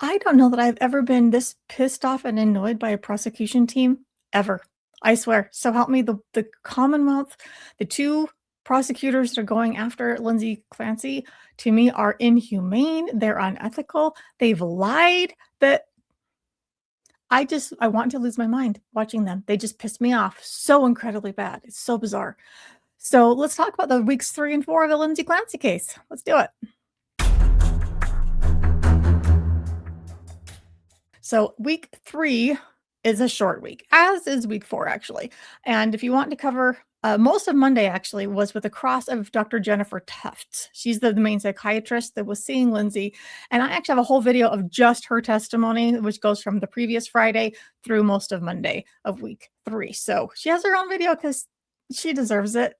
I don't know that I've ever been this pissed off and annoyed by a prosecution team ever. I swear. So help me, the Commonwealth, the two prosecutors that are going after Lindsay Clancy, to me, are inhumane. They're unethical. They've lied. That I want to lose my mind watching them. They just piss me off so incredibly bad. It's so bizarre. So let's talk about the weeks 3 and 4 of the Lindsay Clancy case. Let's do it. So week 3 is a short week, as is week 4, actually. And if you want to cover most of Monday, actually, was with the cross of Dr. Jennifer Tufts. She's the main psychiatrist that was seeing Lindsay. And I actually have a whole video of just her testimony, which goes from the previous Friday through most of Monday of week 3. So she has her own video because she deserves it.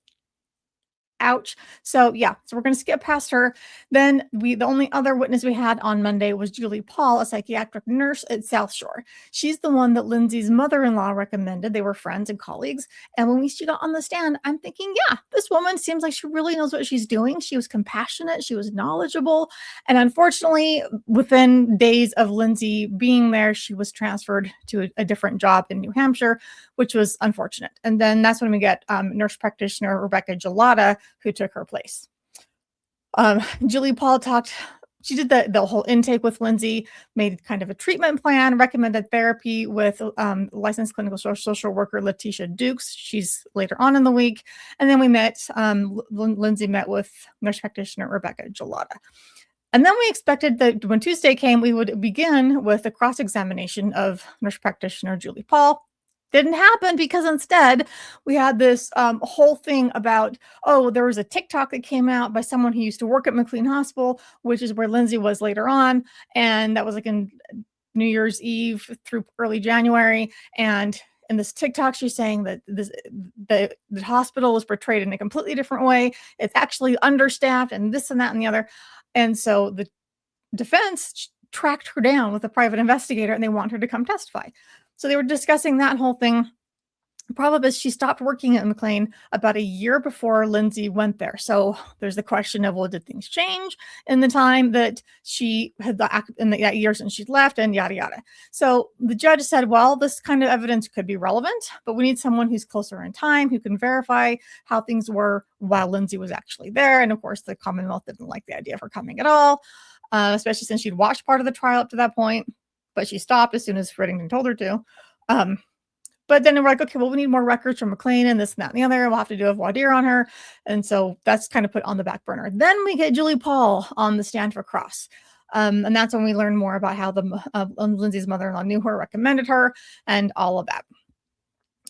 Ouch. So yeah, so we're going to skip past her. Then the only other witness we had on Monday was Julie Paul, a psychiatric nurse at South Shore. She's the one that Lindsay's mother-in-law recommended. They were friends and colleagues. And when she got on the stand, I'm thinking, yeah, this woman seems like she really knows what she's doing. She was compassionate. She was knowledgeable. And unfortunately, within days of Lindsay being there, she was transferred to a different job in New Hampshire, which was unfortunate. And then that's when we get nurse practitioner Rebecca Gelada, who took her place. Julie Paul she did the whole intake with Lindsay, made kind of a treatment plan, recommended therapy with licensed clinical social worker Letitia Dukes. She's later on in the week. And then we met, Lindsay met with nurse practitioner Rebecca Gelada. And then we expected that when Tuesday came, we would begin with a cross-examination of nurse practitioner Julie Paul. Didn't happen because instead we had this whole thing about, oh, there was a TikTok that came out by someone who used to work at McLean Hospital, which is where Lindsay was later on. And that was like in New Year's Eve through early January. And in this TikTok, she's saying that the hospital was portrayed in a completely different way. It's actually understaffed and this and that and the other. And so the defense tracked her down with a private investigator and they want her to come testify. So they were discussing that whole thing. The problem is she stopped working at McLean about a year before Lindsay went there. So there's the question of, well, did things change in the time that she had in that year since she'd left and yada, yada. So the judge said, well, this kind of evidence could be relevant, but we need someone who's closer in time, who can verify how things were while Lindsay was actually there. And of course, the Commonwealth didn't like the idea of her coming at all, especially since she'd watched part of the trial up to that point. But she stopped as soon as Reddington told her to. But then we're like, okay, well, we need more records from McLean and this and that and the other. We'll have to do a voir dire on her. And so that's kind of put on the back burner. Then we get Julie Paul on the stand for cross. And that's when we learn more about how Lindsay's mother-in-law knew her, recommended her, and all of that.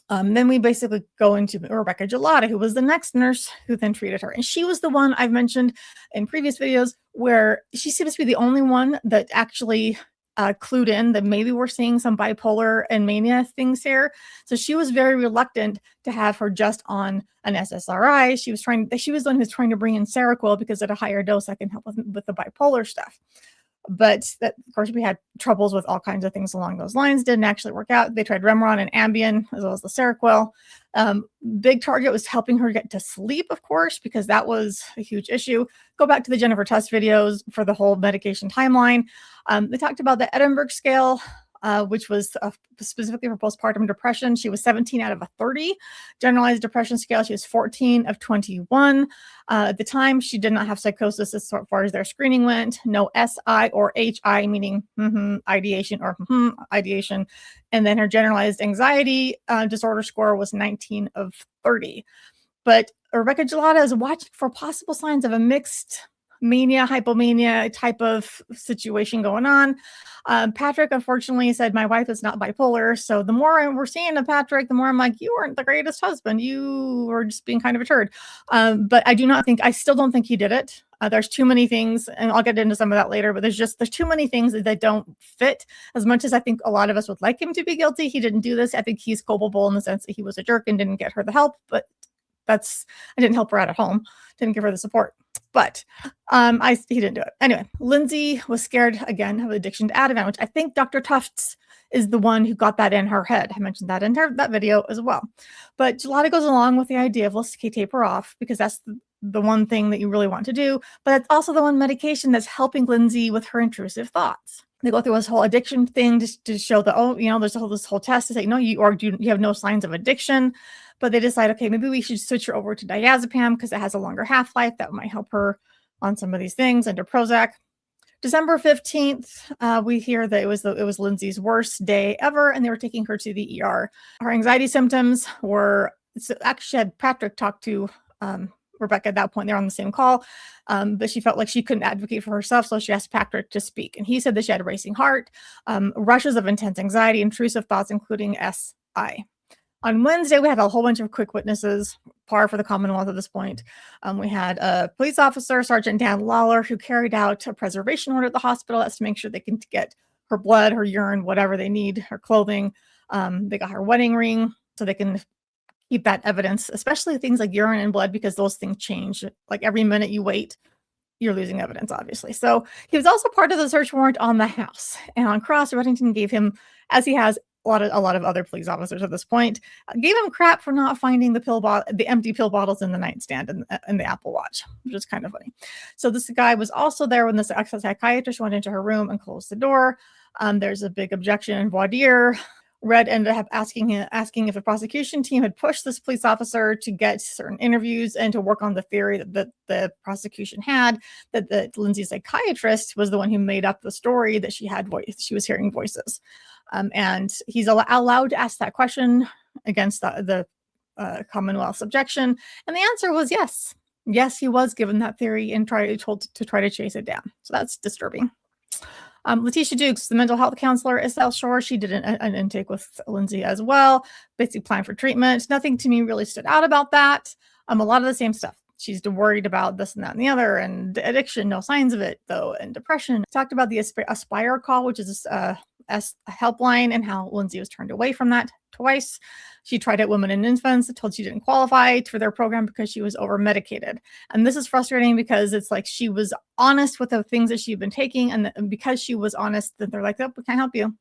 Then we basically go into Rebecca Gelada, who was the next nurse who then treated her. And she was the one I've mentioned in previous videos where she seems to be the only one that actually clued in that maybe we're seeing some bipolar and mania things here. So she was very reluctant to have her just on an SSRI. She was the one who's trying to bring in Seroquel because at a higher dose that can help with the bipolar stuff. But that, of course, we had troubles with all kinds of things along those lines. Didn't actually work out. They tried Remeron and Ambien as well as the Seroquel. Big target was helping her get to sleep, of course, because that was a huge issue. Go back to the Jennifer Tufts videos for the whole medication timeline. They talked about the Edinburgh scale, which was specifically for postpartum depression. She was 17 out of a 30. Generalized depression scale, she was 14 of 21. At the time, she did not have psychosis as far as their screening went. No SI or HI, meaning ideation or ideation. And then her generalized anxiety disorder score was 19 of 30. But Rebecca Gelada is watching for possible signs of a mixed mania, hypomania type of situation going on. Patrick, unfortunately, said, my wife is not bipolar. So the more we're seeing of Patrick, the more I'm like, you weren't the greatest husband. You were just being kind of a turd. But I still don't think he did it. There's too many things, and I'll get into some of that later, but there's too many things that don't fit. As much as I think a lot of us would like him to be guilty, he didn't do this. I think he's culpable in the sense that he was a jerk and didn't get her the help, but I didn't help her out at home. Didn't give her the support. But he didn't do it. Anyway, Lindsay was scared, again, of addiction to Ativan, which I think Dr. Tufts is the one who got that in her head. I mentioned that in that video as well. But Gelada goes along with the idea of let's tape her off because that's the one thing that you really want to do. But it's also the one medication that's helping Lindsay with her intrusive thoughts. They go through this whole addiction thing to show that, oh, there's this whole test to say, no, you have no signs of addiction. But they decide, okay, maybe we should switch her over to diazepam because it has a longer half-life. That might help her on some of these things, under Prozac. December 15th, we hear that it was Lindsay's worst day ever, and they were taking her to the ER. Her anxiety symptoms were, so actually she had Patrick talk to Rebecca at that point. They're on the same call, but she felt like she couldn't advocate for herself, so she asked Patrick to speak. And he said that she had a racing heart, rushes of intense anxiety, intrusive thoughts, including SI. On Wednesday, we had a whole bunch of quick witnesses, par for the Commonwealth at this point. We had a police officer, Sergeant Dan Lawler, who carried out a preservation order at the hospital. That's to make sure they can get her blood, her urine, whatever they need, her clothing. They got her wedding ring so they can keep that evidence, especially things like urine and blood, because those things change. Like every minute you wait, you're losing evidence, obviously. So he was also part of the search warrant on the house. And on cross, Reddington gave him, as he has a lot of other police officers at this point, gave him crap for not finding the empty pill bottles in the nightstand and the Apple Watch, which is kind of funny. So this guy was also there when this psychiatrist went into her room and closed the door. There's a big objection and voir dire. Red ended up asking if the prosecution team had pushed this police officer to get certain interviews and to work on the theory that the prosecution had, that Lindsay's psychiatrist was the one who made up the story that she was hearing voices. And he's allowed to ask that question against the Commonwealth's objection. And the answer was yes. Yes, he was given that theory and told to try to chase it down. So that's disturbing. Letitia Dukes, the mental health counselor at South Shore, she did an intake with Lindsay as well, basically plan for treatment. Nothing to me really stood out about that. A lot of the same stuff. She's worried about this and that and the other, and addiction, no signs of it though, and depression. Talked about the Aspire call, which is a helpline, and how Lindsay was turned away from that twice. She tried at Women and Infants, told she didn't qualify for their program because she was over medicated. And this is frustrating because it's like she was honest with the things that she'd been taking, and because she was honest, that they're like, oh, we can't help you.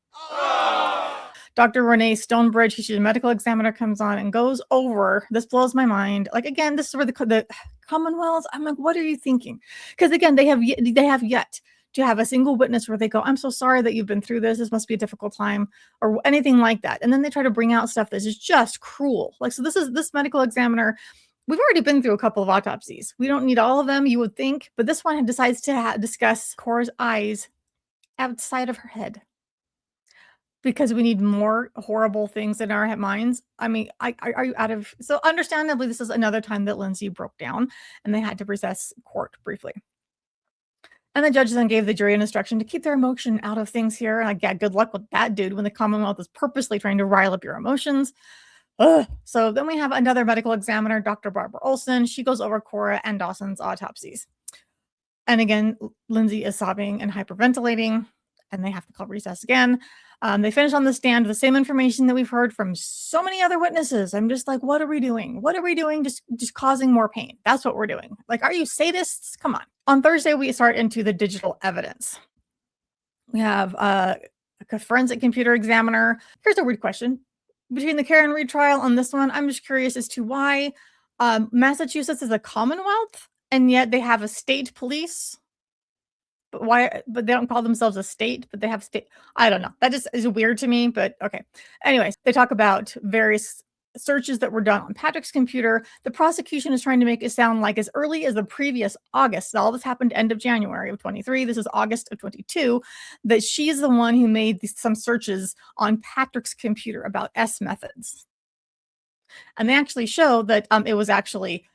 Dr. Renee Stonebridge, she's a medical examiner, comes on and goes over, this blows my mind. Like, again, this is where the Commonwealth, I'm like, what are you thinking? Because again, they have yet to have a single witness where they go, I'm so sorry that you've been through this. This must be a difficult time, or anything like that. And then they try to bring out stuff that is just cruel. Like, so this medical examiner, we've already been through a couple of autopsies. We don't need all of them, you would think. But this one decides to discuss Cora's eyes outside of her head, because we need more horrible things in our minds. I mean, are you out of... So understandably, this is another time that Lindsay broke down and they had to recess court briefly. And the judge then gave the jury an instruction to keep their emotion out of things here. And yeah, good luck with that, dude, when the Commonwealth is purposely trying to rile up your emotions. Ugh. So then we have another medical examiner, Dr. Barbara Olson. She goes over Cora and Dawson's autopsies. And again, Lindsay is sobbing and hyperventilating, and they have to call recess again. They finish on the stand with the same information that we've heard from so many other witnesses. I'm just like, what are we doing? What are we doing? Just causing more pain. That's what we're doing. Like, are you sadists? Come on. On Thursday, we start into the digital evidence. We have a forensic computer examiner. Here's a weird question. Between the Karen Reed trial and this one, I'm just curious as to why Massachusetts is a Commonwealth, and yet they have a state police. But why? But they don't call themselves a state, but they have state. I don't know. That just is weird to me, but okay. Anyways, they talk about various searches that were done on Patrick's computer. The prosecution is trying to make it sound like as early as the previous August, all this happened end of January of 23. This is August of 22, that she's the one who made some searches on Patrick's computer about S methods. And they actually show that it was actually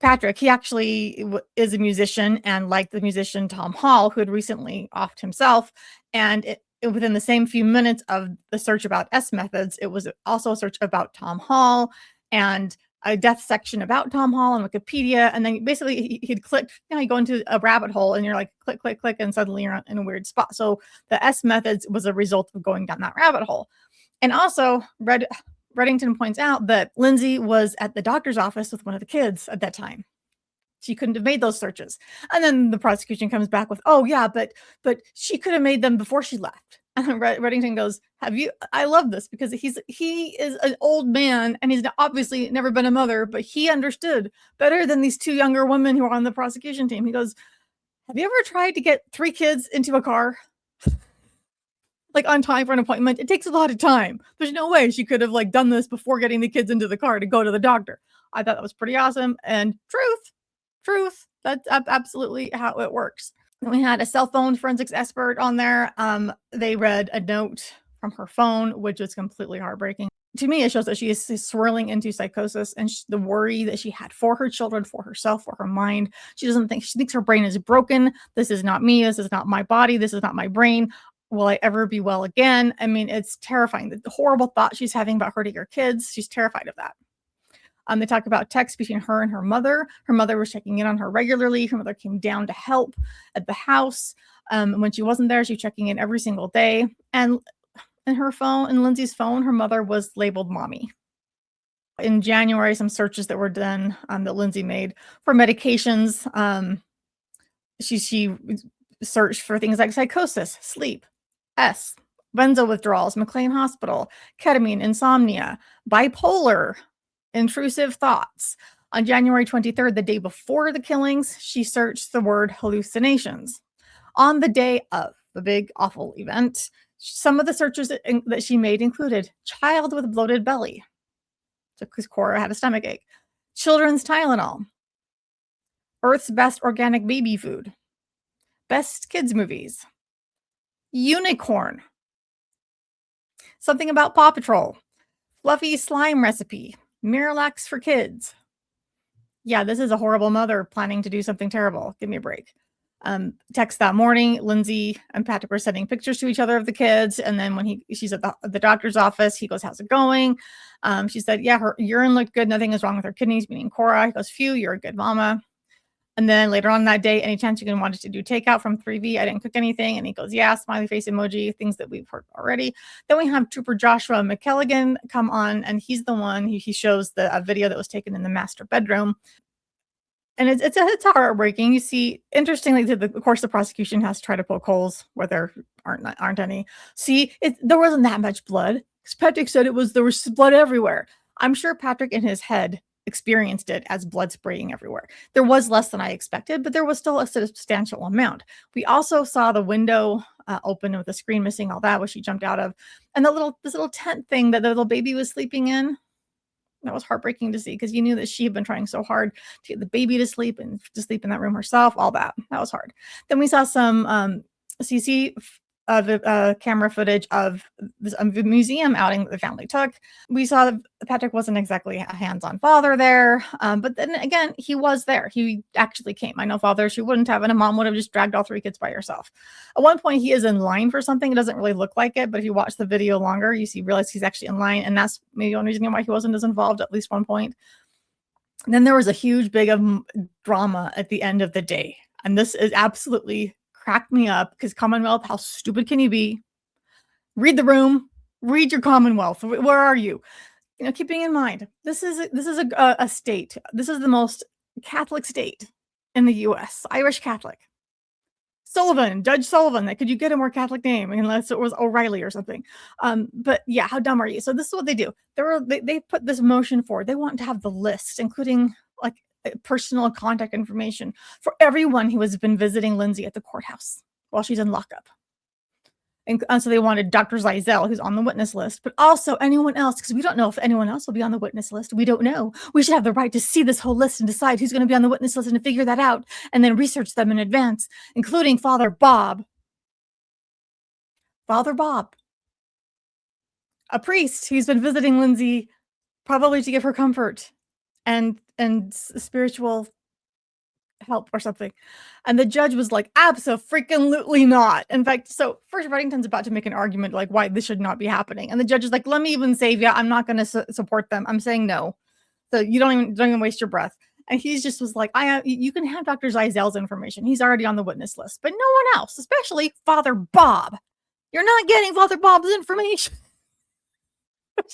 Patrick. He actually is a musician, and like the musician Tom Hall, who had recently offed himself, and within the same few minutes of the search about S methods, it was also a search about Tom Hall and a death section about Tom Hall on Wikipedia. And then basically he'd click, you go into a rabbit hole and you're like, click, click, click, and suddenly you're in a weird spot. So the S methods was a result of going down that rabbit hole. And also Reddington points out that Lindsay was at the doctor's office with one of the kids at that time. She couldn't have made those searches. And then the prosecution comes back with, oh yeah, but she could have made them before she left. And then Reddington goes, I love this, because he is an old man and he's obviously never been a mother, but he understood better than these two younger women who are on the prosecution team. He goes, have you ever tried to get 3 kids into a car? like, on time for an appointment. It takes a lot of time. There's no way she could have, like, done this before getting the kids into the car to go to the doctor. I thought that was pretty awesome, and truth, that's absolutely how it works. Then we had a cell phone forensics expert on there. They read a note from her phone, which is completely heartbreaking. To me, it shows that she is swirling into psychosis, and the worry that she had for her children, for herself, for her mind. She thinks her brain is broken. This is not me. This is not my body. This is not my brain. Will I ever be well again? I mean, it's terrifying. The horrible thought she's having about hurting her kids. She's terrified of that. They talk about texts between her and her mother. Her mother was checking in on her regularly. Her mother came down to help at the house. When she wasn't there, she was checking in every single day. And in her phone, in Lindsay's phone, her mother was labeled mommy. In January, some searches that were done that Lindsay made for medications. She searched for things like psychosis, sleep, benzo withdrawals, McLean Hospital, ketamine, insomnia, bipolar, intrusive thoughts. On January 23rd, the day before the killings, she searched the word hallucinations. On the day of the big, awful event, some of the searches that she made included child with bloated belly, because Cora had a stomach ache, children's Tylenol, Earth's best organic baby food, best kids movies, unicorn, something about Paw Patrol, fluffy slime recipe, Miralax for kids. Yeah, this is a horrible mother planning to do something terrible. Give me a break. Text that morning, Lindsay and Patrick were sending pictures to each other of the kids. And then when she's at the doctor's office, he goes, how's it going? She said, yeah, her urine looked good. Nothing is wrong with her kidneys, meaning Cora. He goes, phew, you're a good mama. And then later on that day, any chance you can want us to do takeout from 3V? I didn't cook anything. And he goes, yeah, smiley face emoji, things that we've heard already. Then we have Trooper Joshua McKelligan come on, and he's the one he shows a video that was taken in the master bedroom. And it's heartbreaking. You see, interestingly, of course, the prosecution has to try to poke holes where there aren't any. See, there wasn't that much blood. Because Patrick said there was blood everywhere. I'm sure Patrick in his head experienced it as blood spraying everywhere. There was less than I expected, but there was still a substantial amount. We also saw the window open with the screen missing, all that, which she jumped out of, and this little tent thing that the little baby was sleeping in. That was heartbreaking to see, because you knew that she had been trying so hard to get the baby to sleep and to sleep in that room herself. All that was hard. Then we saw some CC camera footage of this museum outing that the family took. We saw that Patrick wasn't exactly a hands-on father there, but then again, he was there. He actually came. I know fathers who wouldn't have, and a mom would have just dragged all 3 kids by herself. At one point, he is in line for something. It doesn't really look like it, but if you watch the video longer, you realize he's actually in line, and that's maybe one reason why he wasn't as involved at least one point. And then there was a huge, big drama at the end of the day, and this is absolutely cracked me up, because Commonwealth, how stupid can you be? Read the room, read your Commonwealth. Where are you? You know, keeping in mind, this is a state. This is the most Catholic state in the U.S. Irish Catholic. Judge Sullivan. Could you get a more Catholic name unless it was O'Reilly or something? But yeah, how dumb are you? So this is what they do. They put this motion forward. They want to have the list, including like personal contact information for everyone who has been visiting Lindsay at the courthouse while she's in lockup. And so they wanted Dr. Zeisel, who's on the witness list, but also anyone else, because we don't know if anyone else will be on the witness list. We don't know. We should have the right to see this whole list and decide who's going to be on the witness list and to figure that out and then research them in advance, including Father Bob. Father Bob, a priest who's been visiting Lindsay probably to give her comfort and spiritual help or something. And the judge was like, abso-freaking-lutely not. In fact, so first Reddington's about to make an argument like why this should not be happening. And the judge is like, let me even save you. I'm not going to support them. I'm saying no. So you don't even waste your breath. And he's just was like, you can have Dr. Zeisel's information. He's already on the witness list, but no one else, especially Father Bob. You're not getting Father Bob's information.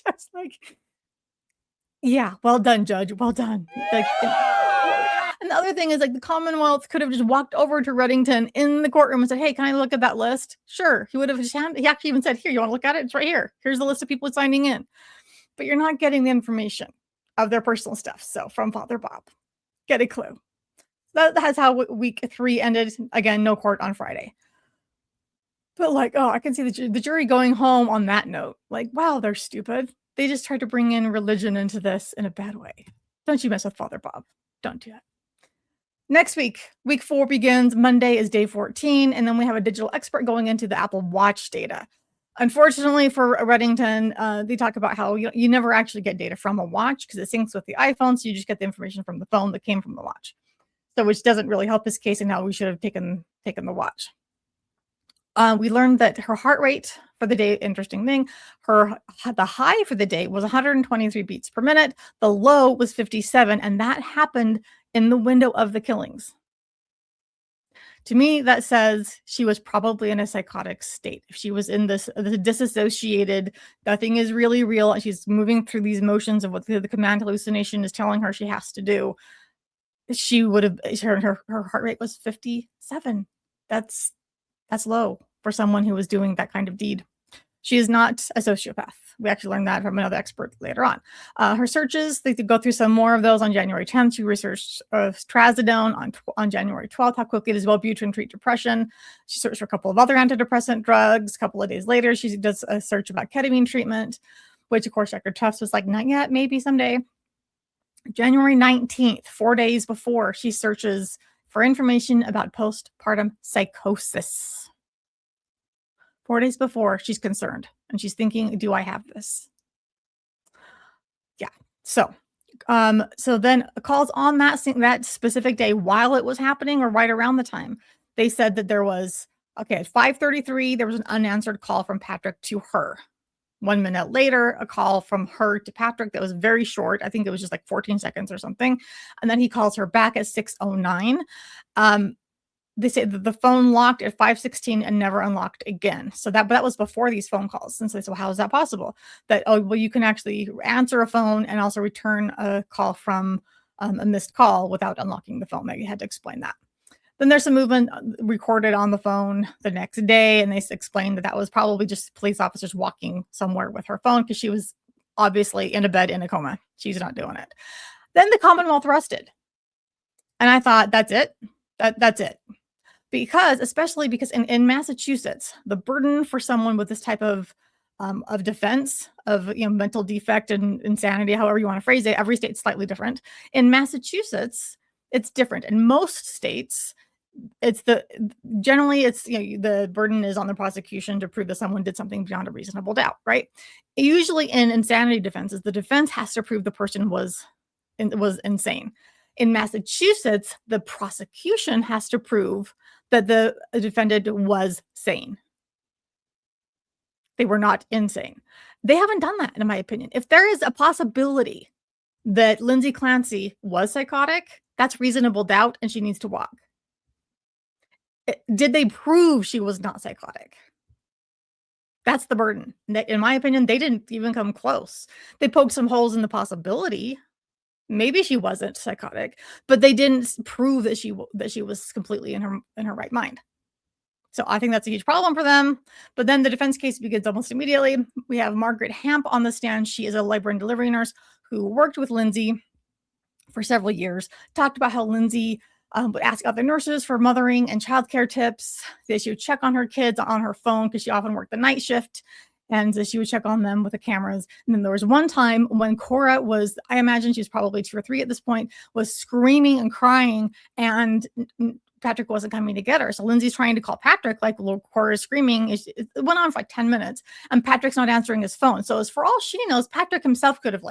Just like, yeah, well done, Judge. Well done. Like, and the other thing is, like, the Commonwealth could have just walked over to Reddington in the courtroom and said, hey, can I look at that list? Sure. He would have just he actually even said, here, you want to look at it? It's right here. Here's the list of people signing in. But you're not getting the information of their personal stuff. So from Father Bob, get a clue. That's how week 3 ended. Again, no court on Friday. But, like, oh, I can see the jury going home on that note. Like, wow, they're stupid. They just tried to bring in religion into this in a bad way. Don't you mess with Father Bob. Don't do that. Next week 4 begins. Monday is day 14, and then we have a digital expert going into the Apple Watch data. Unfortunately for Reddington, they talk about how you never actually get data from a watch because it syncs with the iPhone, so you just get the information from the phone that came from the watch. So which doesn't really help his case and how we should have taken the watch. We learned that her heart rate for the day, interesting thing, the high for the day was 123 beats per minute. The low was 57, and that happened in the window of the killings. To me, that says she was probably in a psychotic state. If she was in this disassociated, nothing is really real, and she's moving through these motions of what the command hallucination is telling her she has to do, she would have her heart rate was 57. That's low for someone who was doing that kind of deed. She is not a sociopath. We actually learned that from another expert later on. Her searches, they could go through some more of those on January 10th. She researched trazodone on January 12th, how quickly does Wellbutrin treat depression. She searched for a couple of other antidepressant drugs. A couple of days later, she does a search about ketamine treatment, which of course Dr. Tufts was like, not yet, maybe someday. January 19th, 4 days before, she searches for information about postpartum psychosis. 4 days before, she's concerned and she's thinking, do I have this? Yeah. So then calls on that specific day while it was happening or right around the time, they said that there was, at 5:33, there was an unanswered call from Patrick to her. 1 minute later, a call from her to Patrick that was very short. I think it was just like 14 seconds or something. And then he calls her back at 6:09. They say that the phone locked at 5:16 and never unlocked again. So that was before these phone calls. And so how is that possible? That, you can actually answer a phone and also return a call from a missed call without unlocking the phone. Maybe you had to explain that. Then there's some movement recorded on the phone the next day, and they explained that was probably just police officers walking somewhere with her phone because she was obviously in a bed in a coma. She's not doing it. Then the Commonwealth rested. And I thought, that's it? That's it. Especially because in Massachusetts, the burden for someone with this type of defense of mental defect and insanity, however you want to phrase it, every state's slightly different. In Massachusetts, it's different. In most states, generally it's the burden is on the prosecution to prove that someone did something beyond a reasonable doubt, right? Usually in insanity defenses, the defense has to prove the person was insane. In Massachusetts, the prosecution has to prove that the defendant was sane. They were not insane. They haven't done that, in my opinion. If there is a possibility that Lindsay Clancy was psychotic, that's reasonable doubt, and she needs to walk. Did they prove she was not psychotic? That's the burden. In my opinion, they didn't even come close. They poked some holes in the possibility. Maybe she wasn't psychotic, but they didn't prove that she was completely in her right mind. So I think that's a huge problem for them. But then the defense case begins almost immediately. We have Margaret Hamp on the stand. She is a labor and delivery nurse who worked with Lindsay for several years, talked about how Lindsay would ask other nurses for mothering and childcare tips. That she would check on her kids on her phone because she often worked the night shift. And she would check on them with the cameras. And then there was one time when Cora was, I imagine she was probably 2 or 3 at this point, was screaming and crying, and Patrick wasn't coming to get her. So Lindsay's trying to call Patrick, like Cora is screaming. It went on for like 10 minutes, and Patrick's not answering his phone. So as for all she knows, Patrick himself could have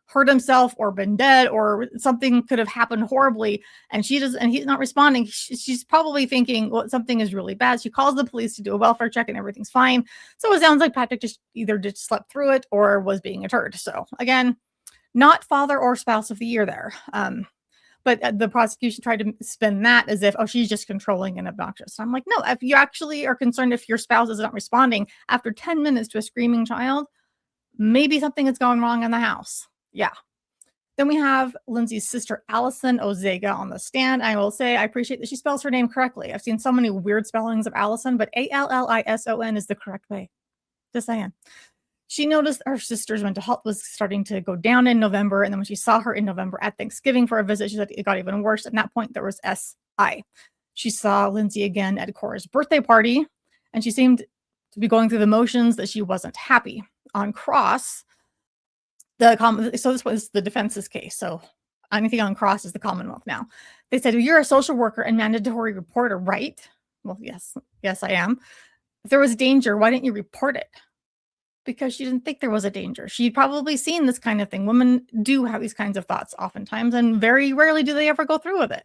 hurt himself or been dead, or something could have happened horribly, and he's not responding. She's probably thinking, well, something is really bad. She calls the police to do a welfare check and everything's fine. So it sounds like Patrick just either just slept through it or was being a turd. So again, not father or spouse of the year there. But the prosecution tried to spin that as if, she's just controlling and obnoxious. I'm like, no, if you actually are concerned if your spouse is not responding after 10 minutes to a screaming child, maybe something is going wrong in the house. Yeah. Then we have Lindsay's sister, Allison Ozega, on the stand. I will say I appreciate that she spells her name correctly. I've seen so many weird spellings of Allison, but Allison is the correct way. Just saying. She noticed her sister's mental health was starting to go down in November. And then when she saw her in November at Thanksgiving for a visit, she said it got even worse. At that point, there was SI. She saw Lindsay again at Cora's birthday party. and she seemed to be going through the motions that she wasn't happy. On cross, so this was the defense's case. So anything on cross is the Commonwealth now. They said, well, you're a social worker and mandatory reporter, right? Well, yes, I am. If there was danger, why didn't you report it? Because she didn't think there was a danger. She'd probably seen this kind of thing. Women do have these kinds of thoughts oftentimes, and very rarely do they ever go through with it.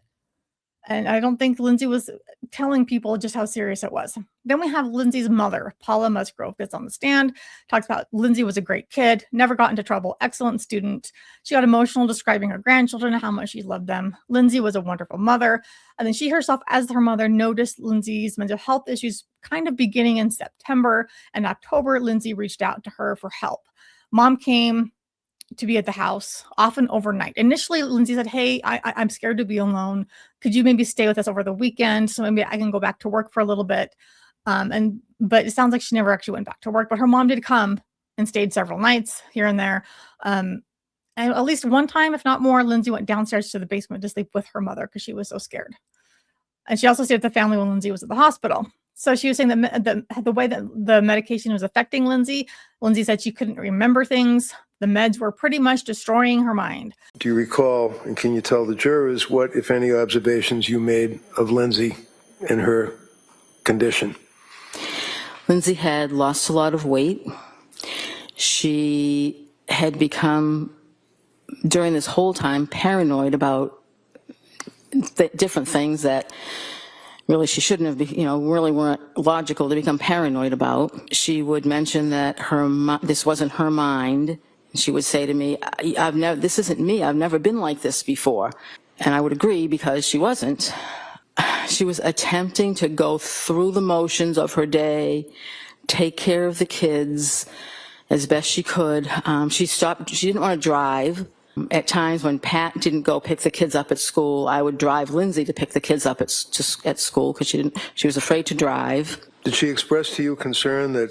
And I don't think Lindsay was telling people just how serious it was. Then we have Lindsay's mother, Paula Musgrove, gets on the stand, talks about Lindsay was a great kid, never got into trouble, excellent student. She got emotional describing her grandchildren and how much she loved them. Lindsay was a wonderful mother. And then she herself, as her mother, noticed Lindsay's mental health issues kind of beginning in September. And October, Lindsay reached out to her for help. Mom came to be at the house, often overnight. Initially, Lindsay said, hey, I'm scared to be alone. Could you maybe stay with us over the weekend so maybe I can go back to work for a little bit? But it sounds like she never actually went back to work. But her mom did come and stayed several nights here and there. And at least one time, if not more, Lindsay went downstairs to the basement to sleep with her mother because she was so scared. And she also stayed with the family when Lindsay was at the hospital. So she was saying that the way that the medication was affecting Lindsay, Lindsay said she couldn't remember things. The meds were pretty much destroying her mind. Do you recall, and can you tell the jurors what, if any, observations you made of Lindsay and her condition? Lindsay had lost a lot of weight. She had become, during this whole time, paranoid about different things that really she shouldn't have, really weren't logical to become paranoid about. She would mention that this wasn't her mind. She would say to me, this isn't me, I've never been like this before. And I would agree because she wasn't. She was attempting to go through the motions of her day, take care of the kids as best she could. She didn't want to drive. At times when Pat didn't go pick the kids up at school, I would drive Lindsay to pick the kids up at school because she was afraid to drive. Did she express to you concern that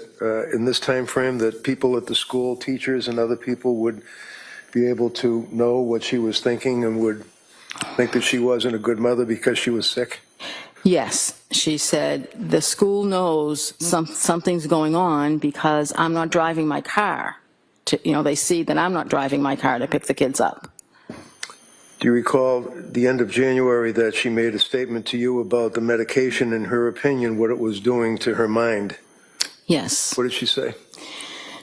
in this time frame that people at the school, teachers and other people would be able to know what she was thinking and would think that she wasn't a good mother because she was sick? Yes, she said, the school knows something's going on because I'm not driving my car. They see that I'm not driving my car to pick the kids up. Do you recall the end of January that she made a statement to you about the medication, in her opinion, what it was doing to her mind? Yes. What did she say?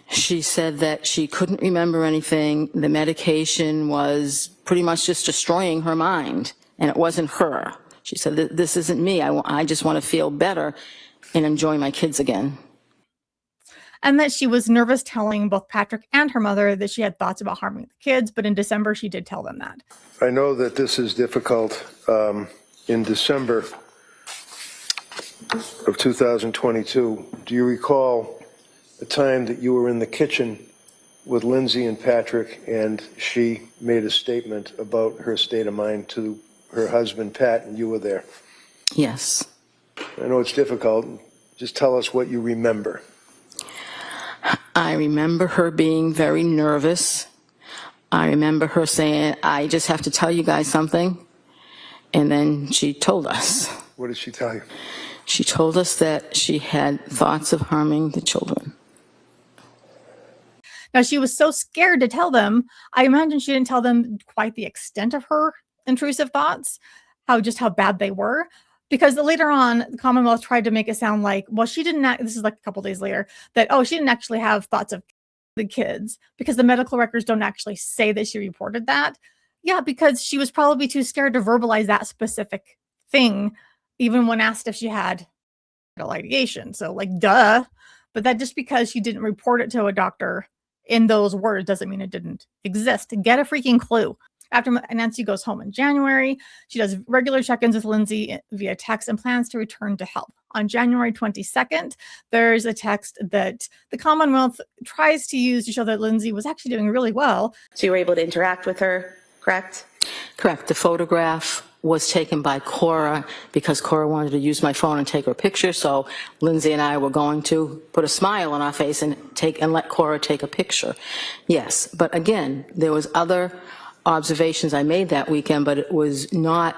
She said that she couldn't remember anything. The medication was pretty much just destroying her mind, and it wasn't her. She said, this isn't me. I just want to feel better and enjoy my kids again. And that she was nervous telling both Patrick and her mother that she had thoughts about harming the kids, but in December she did tell them that. I know that this is difficult. In December of 2022, do you recall the time that you were in the kitchen with Lindsay and Patrick and she made a statement about her state of mind to her husband, Pat, and you were there? Yes. I know it's difficult. Just tell us what you remember. I remember her being very nervous. I remember her saying, I just have to tell you guys something. And then she told us. What did she tell you? She told us that she had thoughts of harming the children. Now, she was so scared to tell them. I imagine she didn't tell them quite the extent of her intrusive thoughts, how bad they were. Because later on, the Commonwealth tried to make it sound like, well, she didn't, this is like a couple days later, that, she didn't actually have thoughts of the kids because the medical records don't actually say that she reported that. Yeah, because she was probably too scared to verbalize that specific thing, even when asked if she had ideation. So like, duh. But that just because she didn't report it to a doctor in those words doesn't mean it didn't exist. Get a freaking clue. After Nancy goes home in January, she does regular check-ins with Lindsay via text and plans to return to help. On January 22nd, there's a text that the Commonwealth tries to use to show that Lindsay was actually doing really well. So you were able to interact with her, correct? Correct. The photograph was taken by Cora because Cora wanted to use my phone and take her picture. So Lindsay and I were going to put a smile on our face and let Cora take a picture. Yes, but again, there was other observations I made that weekend, but it was not,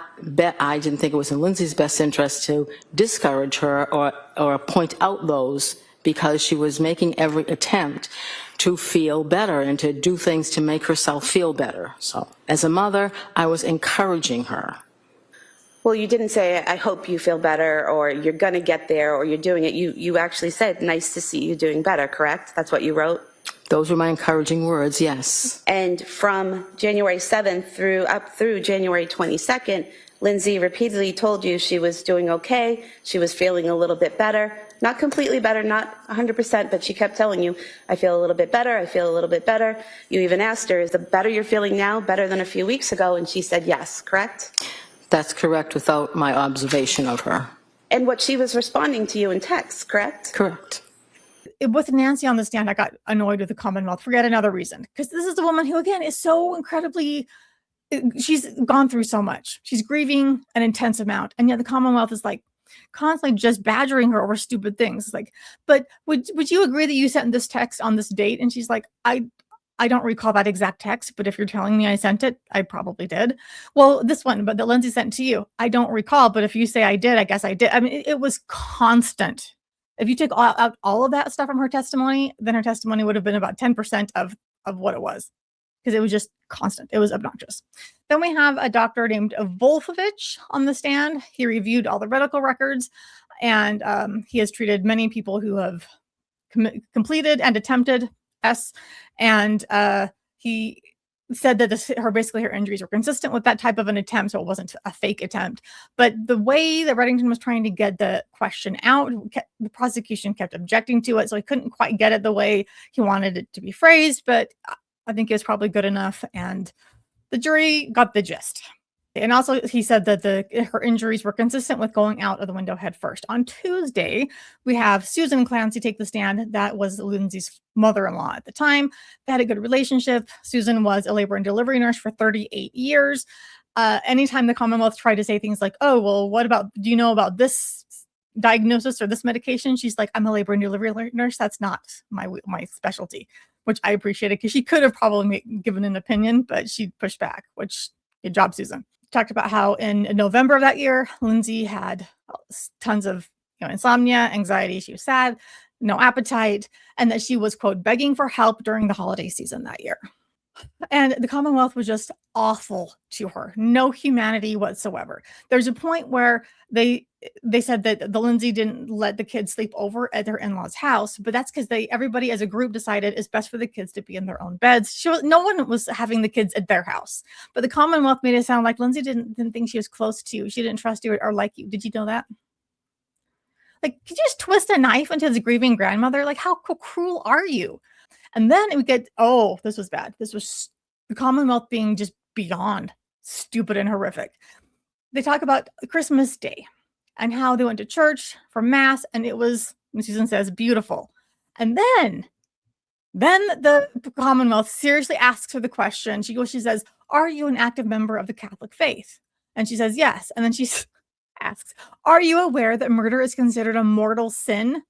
I didn't think it was in Lindsay's best interest to discourage her or point out those, because she was making every attempt to feel better and to do things to make herself feel better. So as a mother, I was encouraging her. Well, you didn't say, I hope you feel better, or you're going to get there, or you're doing it. You actually said, nice to see you doing better, correct? That's what you wrote? Those were my encouraging words, yes. And from January 7th up through January 22nd, Lindsay repeatedly told you she was doing okay, she was feeling a little bit better. Not completely better, not 100%, but she kept telling you, I feel a little bit better, I feel a little bit better. You even asked her, is the better you're feeling now better than a few weeks ago? And she said yes, correct? That's correct, without my observation of her. And what she was responding to you in text, correct? Correct. With Nancy on the stand, I got annoyed with the Commonwealth for yet another reason, because this is a woman who, again, is so incredibly, she's gone through so much. She's grieving an intense amount, and yet the Commonwealth is like constantly just badgering her over stupid things. It's like, but would you agree that you sent this text on this date? And she's like, I don't recall that exact text, but if you're telling me I sent it, I probably did. Well, this one, but that Lindsay sent to you, I don't recall, but if you say I did, I guess I did. I mean, it was constant. If you took out all of that stuff from her testimony, then her testimony would have been about 10% of what it was, because it was just constant. It was obnoxious. Then we have a doctor named Wolfovich on the stand. He reviewed all the medical records, and he has treated many people who have completed and attempted S, and he said that basically her injuries were consistent with that type of an attempt, so it wasn't a fake attempt. But the way that Reddington was trying to get the question out, the prosecution kept objecting to it, so he couldn't quite get it the way he wanted it to be phrased, but I think it was probably good enough, and the jury got the gist. And also, he said that her injuries were consistent with going out of the window head first. On Tuesday, we have Susan Clancy take the stand. That was Lindsay's mother-in-law at the time. They had a good relationship. Susan was a labor and delivery nurse for 38 years. Anytime the Commonwealth tried to say things like, oh, well, what about, do you know about this diagnosis or this medication? She's like, I'm a labor and delivery nurse. That's not my specialty, which I appreciated, because she could have probably given an opinion, but she pushed back, which, good job, Susan. Talked about how in November of that year, Lindsay had tons of insomnia, anxiety. She was sad, no appetite, and that she was, quote, begging for help during the holiday season that year. And the Commonwealth was just awful to her. No humanity whatsoever. There's a point where they said that the Lindsay didn't let the kids sleep over at their in-laws' house, but that's because everybody as a group decided it's best for the kids to be in their own beds. No one was having the kids at their house, but the Commonwealth made it sound like Lindsay didn't think she was close to you. She didn't trust you or like you. Did you know that? Like, could you just twist a knife into his grieving grandmother? Like, how cruel are you? And then it would get, oh, this was bad. This was the Commonwealth being just beyond stupid and horrific. They talk about Christmas Day and how they went to church for Mass, and it was, Susan says, beautiful. And then the Commonwealth seriously asks her the question. She says, are you an active member of the Catholic faith? And she says, yes. And then she asks, are you aware that murder is considered a mortal sin?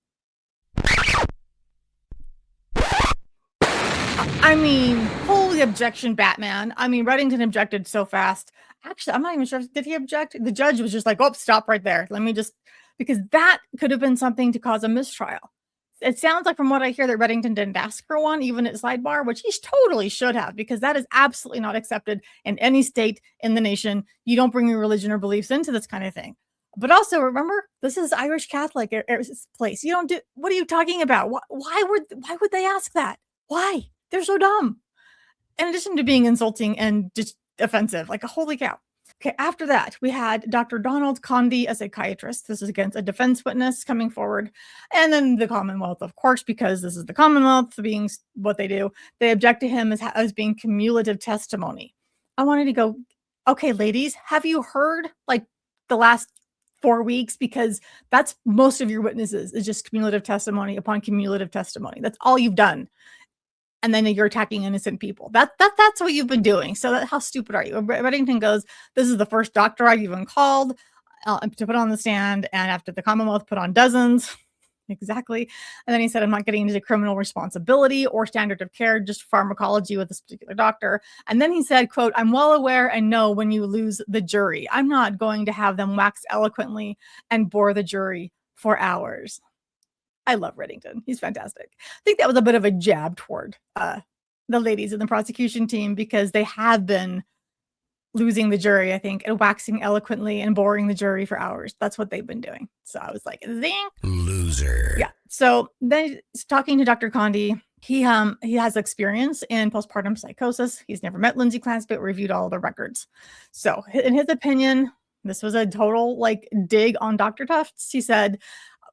I mean, holy objection, Batman. I mean, Reddington objected so fast. Actually, I'm not even sure. Did he object? The judge was just like, oh, stop right there. Let me just, because that could have been something to cause a mistrial. It sounds like, from what I hear, that Reddington didn't ask for one, even at sidebar, which he totally should have, because that is absolutely not accepted in any state in the nation. You don't bring your religion or beliefs into this kind of thing. But also, remember, this is Irish Catholic place. You don't do, what are you talking about? Why would they ask that? Why? They're so dumb. In addition to being insulting and just offensive, like, holy cow. Okay, after that, we had Dr. Donald Condy, a psychiatrist. This is against a defense witness coming forward. And then the Commonwealth, of course, because this is the Commonwealth being what they do, they object to him as being cumulative testimony. I wanted to go, okay, ladies, have you heard like the last 4 weeks? Because that's most of your witnesses is just cumulative testimony upon cumulative testimony. That's all you've done. And then you're attacking innocent people. That's what you've been doing. So how stupid are you? Reddington goes, this is the first doctor I've even called to put on the stand. And after the Commonwealth put on dozens, Exactly. And then he said, I'm not getting into criminal responsibility or standard of care, just pharmacology with this particular doctor. And then he said, quote, I'm well aware and know when you lose the jury. I'm not going to have them wax eloquently and bore the jury for hours. I love Reddington. He's fantastic. I think that was a bit of a jab toward the ladies in the prosecution team, because they have been losing the jury, I think, and waxing eloquently and boring the jury for hours. That's what they've been doing. So I was like, zing. Loser. Yeah. So then talking to Dr. Condi, he has experience in postpartum psychosis. He's never met Lindsay Clancy, but reviewed all the records. So in his opinion, this was a total like dig on Dr. Tufts. He said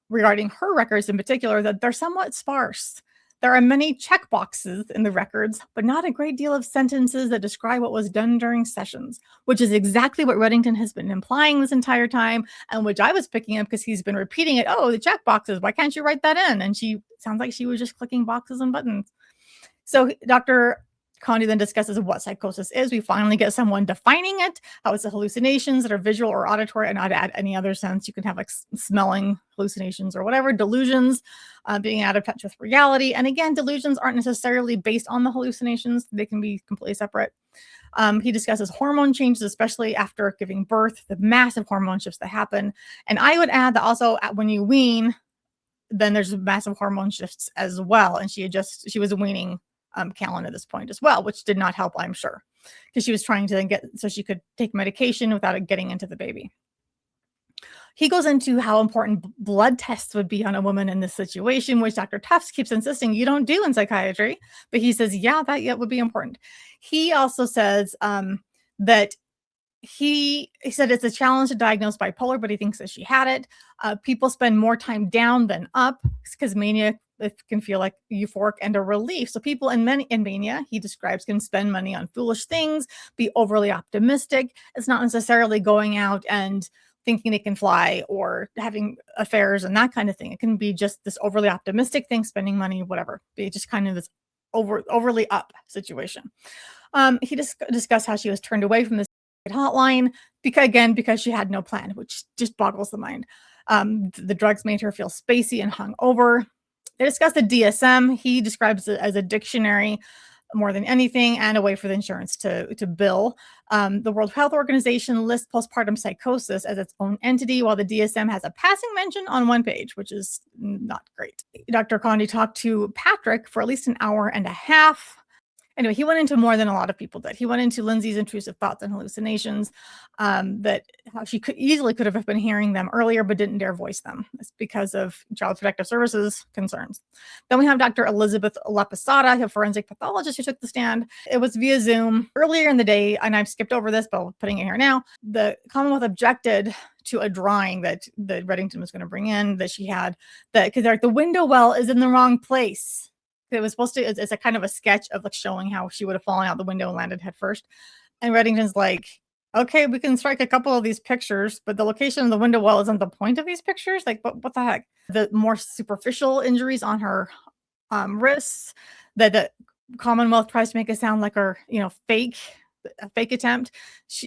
regarding her records in particular that they're somewhat sparse. There are many check boxes in the records, but not a great deal of sentences that describe what was done during sessions, which is exactly what Reddington has been implying this entire time, and which I was picking up because he's been repeating it. Oh, the check boxes, why can't you write that in? And she sounds like she was just clicking boxes and buttons. So Dr. Condi then discusses what psychosis is. We finally get someone defining it, how it's the hallucinations that are visual or auditory and not add any other sense. You can have like smelling hallucinations or whatever, delusions, being out of touch with reality. And again, delusions aren't necessarily based on the hallucinations. They can be completely separate. He discusses hormone changes, especially after giving birth, the massive hormone shifts that happen. And I would add that also when you wean, then there's massive hormone shifts as well. And she was weaning Callan at this point as well, which did not help, I'm sure, because she was trying to then get so she could take medication without it getting into the baby. He goes into how important blood tests would be on a woman in this situation, which Dr. Tufts keeps insisting you don't do in psychiatry, but he says, yeah, that would be important. He also says that he said it's a challenge to diagnose bipolar, but he thinks that she had it. People spend more time down than up because mania, it can feel like euphoric and a relief. So people in mania, he describes, can spend money on foolish things, be overly optimistic. It's not necessarily going out and thinking they can fly or having affairs and that kind of thing. It can be just this overly optimistic thing, spending money, whatever. Be just kind of this overly up situation. He discussed how she was turned away from this hotline because she had no plan, which just boggles the mind. The drugs made her feel spacey and hungover. They discussed the DSM. He describes it as a dictionary more than anything and a way for the insurance to bill. The World Health Organization lists postpartum psychosis as its own entity, while the DSM has a passing mention on one page, which is not great. Dr. Condi talked to Patrick for at least an hour and a half. Anyway, he went into more than a lot of people did. He went into Lindsay's intrusive thoughts and hallucinations, that how she could have been hearing them earlier, but didn't dare voice them. It's because of Child Protective Services concerns. Then we have Dr. Elizabeth Laposada, a forensic pathologist who took the stand. It was via Zoom earlier in the day, and I've skipped over this, but I'm putting it here now. The Commonwealth objected to a drawing that Reddington was going to bring in that she had, that because the window well is in the wrong place. It was supposed to, it's a kind of a sketch of like showing how she would have fallen out the window and landed head first. And Reddington's like, okay, we can strike a couple of these pictures, but the location of the window well isn't the point of these pictures. Like, what the heck? The more superficial injuries on her wrists that the Commonwealth tries to make it sound like a fake attempt.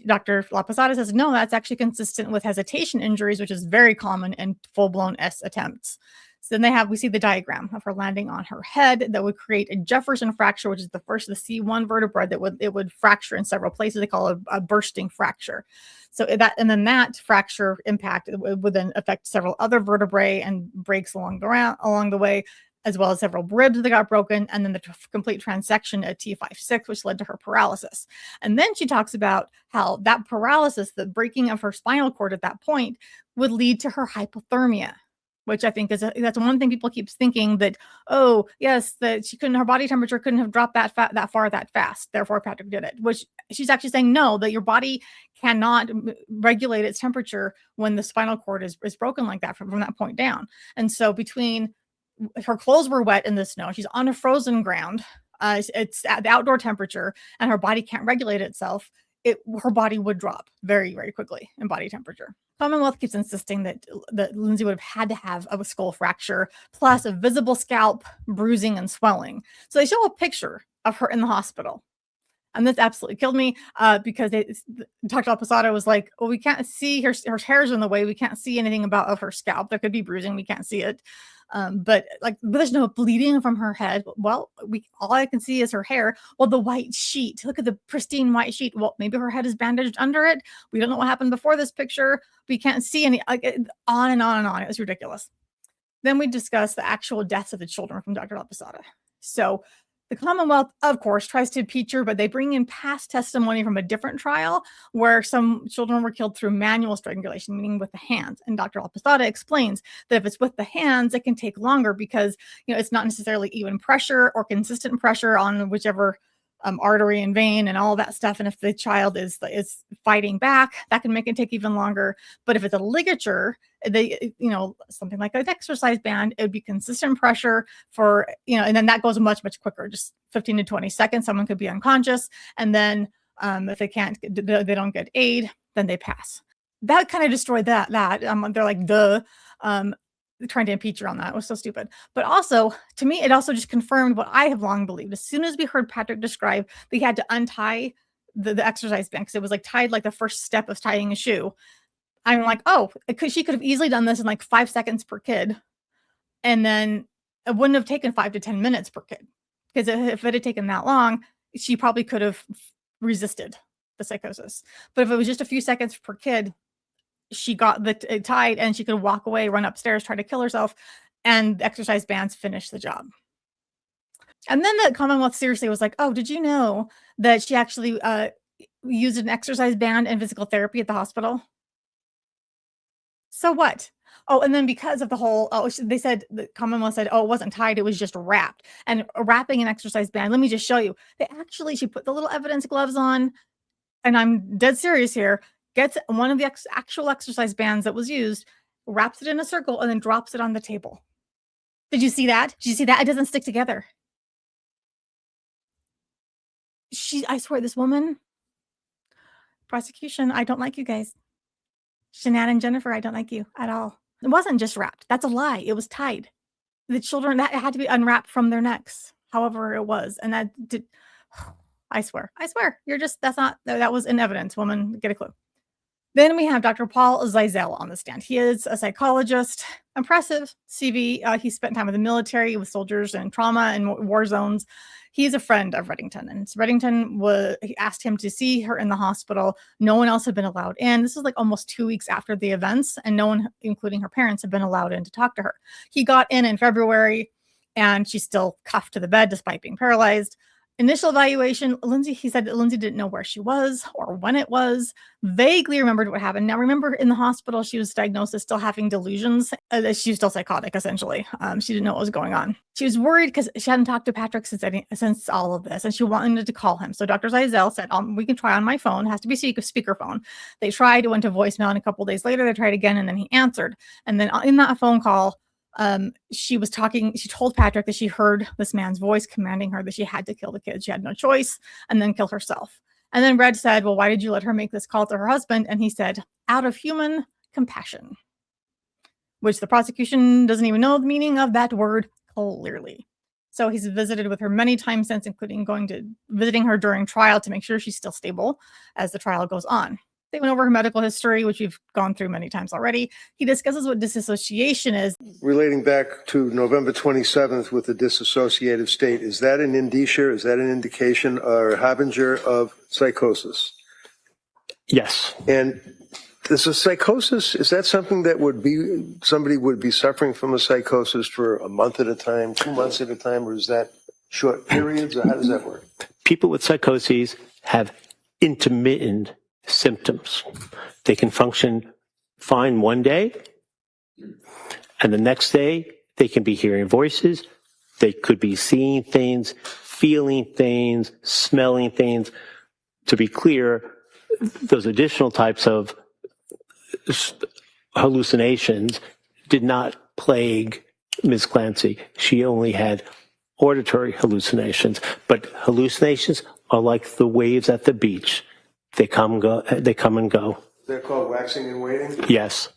Dr. Laposada says, no, that's actually consistent with hesitation injuries, which is very common in full-blown S attempts. So then we see the diagram of her landing on her head that would create a Jefferson fracture, which is the C1 vertebra it would fracture in several places. They call it a bursting fracture. So that fracture impact would then affect several other vertebrae and breaks along the way, as well as several ribs that got broken, and then the complete transection at T5-6, which led to her paralysis. And then she talks about how that paralysis, the breaking of her spinal cord at that point, would lead to her hypothermia, which I think that's one thing people keep thinking that, oh, yes, that her body temperature couldn't have dropped that far that fast. Therefore, Patrick did it, which she's actually saying, no, that your body cannot regulate its temperature when the spinal cord is broken like that from that point down. And so between her clothes were wet in the snow, she's on a frozen ground, it's at the outdoor temperature, and her body can't regulate itself, her body would drop very, very quickly in body temperature. Commonwealth keeps insisting that Lindsay would have had to have a skull fracture, plus a visible scalp, bruising, and swelling. So they show a picture of her in the hospital. And this absolutely killed me because Dr. Laposada was like, well, we can't see her hair's in the way. We can't see anything of her scalp. There could be bruising. We can't see it. But there's no bleeding from her head. Well, all I can see is her hair. Well, the white sheet. Look at the pristine white sheet. Well, maybe her head is bandaged under it. We don't know what happened before this picture. We can't see any. On and on and on. It was ridiculous. Then we discussed the actual deaths of the children from Dr. Posada. So the Commonwealth, of course, tries to impeach her, but they bring in past testimony from a different trial where some children were killed through manual strangulation, meaning with the hands. And Dr. Posada explains that if it's with the hands, it can take longer because it's not necessarily even pressure or consistent pressure on whichever artery and vein and all that stuff. And if the child is fighting back, that can make it take even longer. But if it's a ligature, something like an exercise band, it would be consistent pressure for, and then that goes much, much quicker, just 15 to 20 seconds. Someone could be unconscious. And then if they don't get aid, then they pass. That kind of destroyed that. They're like, trying to impeach her on that. It was so stupid. But also, to me, it also just confirmed what I have long believed. As soon as we heard Patrick describe that he had to untie the exercise band because it was tied like the first step of tying a shoe, I'm like, oh, she could have easily done this in 5 seconds per kid. And then it wouldn't have taken 5 to 10 minutes per kid. Because if it had taken that long, she probably could have resisted the psychosis. But if it was just a few seconds per kid, she got tied and she could walk away, run upstairs, try to kill herself, and the exercise bands finished the job. And then the Commonwealth seriously was like, oh, did you know that she actually used an exercise band in physical therapy at the hospital? So what? Oh, and then because of the whole, they said, the Commonwealth said, oh, it wasn't tied, it was just wrapped. And wrapping an exercise band, let me just show you. She put the little evidence gloves on, and I'm dead serious here, gets one of the actual exercise bands that was used, wraps it in a circle, and then drops it on the table. Did you see that? Did you see that? It doesn't stick together. I swear, this woman, prosecution, I don't like you guys. Shanann and Jennifer, I don't like you at all. It wasn't just wrapped. That's a lie. It was tied. The children, that had to be unwrapped from their necks, however it was. And that did, I swear, that was in evidence, woman, get a clue. Then we have Dr. Paul Zeisel on the stand. He is a psychologist, impressive CV. He spent time in the military with soldiers and trauma and war zones. He's a friend of Reddington, and Reddington he asked him to see her in the hospital. No one else had been allowed in. This is almost 2 weeks after the events, and no one, including her parents, had been allowed in to talk to her. He got in February, and she's still cuffed to the bed despite being paralyzed. Initial evaluation, he said that Lindsay didn't know where she was or when it was, vaguely remembered what happened. Now, remember, in the hospital, she was diagnosed as still having delusions. She was still psychotic, essentially. She didn't know what was going on. She was worried because she hadn't talked to Patrick since all of this, and she wanted to call him. So Dr. Zeisel said, we can try on my phone. It has to be speakerphone. They tried, it went to voicemail, and a couple days later, they tried again, and then he answered. And then in that phone call, she told Patrick that she heard this man's voice commanding her that she had to kill the kids. She had no choice, and then kill herself. And then Red said, well, why did you let her make this call to her husband? And he said, out of human compassion, which the prosecution doesn't even know the meaning of that word clearly. So he's visited with her many times since, including visiting her during trial to make sure she's still stable as the trial goes on. They went over her medical history, which we've gone through many times already. He discusses what disassociation is. Relating back to November 27th with the dissociative state, is that an indicia, is that an indication or a harbinger of psychosis? Yes. And is a psychosis, is that something that somebody would be suffering from a psychosis for a month at a time, 2 months at a time, or is that short periods, or how does that work? People with psychoses have intermittent symptoms. They can function fine one day, and the next day they can be hearing voices. They could be seeing things, feeling things, smelling things. To be clear, those additional types of hallucinations did not plague Ms. Clancy. She only had auditory hallucinations, but hallucinations are like the waves at the beach. They come and go. They're called waxing and waning? Yes.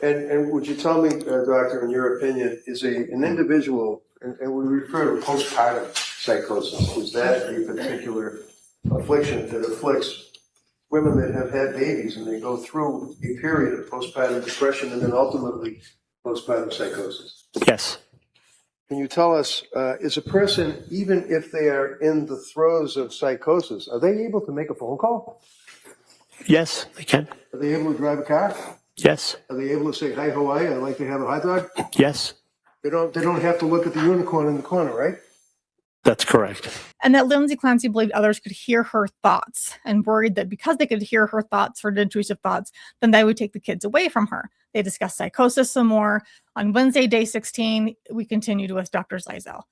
And would you tell me, doctor, in your opinion, is an individual, and we refer to postpartum psychosis, is that a particular affliction that afflicts women that have had babies and they go through a period of postpartum depression and then ultimately postpartum psychosis? Yes. Can you tell us, is a person, even if they are in the throes of psychosis, are they able to make a phone call? Yes, they can. Are they able to drive a car? Yes, Are they able to say, "Hi, Hawaii, I'd like to have a hot dog"? yes, They don't have to look at the unicorn in the corner, right? that's correct. And that Lindsay Clancy believed others could hear her thoughts and worried that because they could hear her thoughts, her intrusive thoughts, then they would take the kids away from her. They discussed psychosis some more. On Wednesday, day 16, we continued with Dr. Zeisel.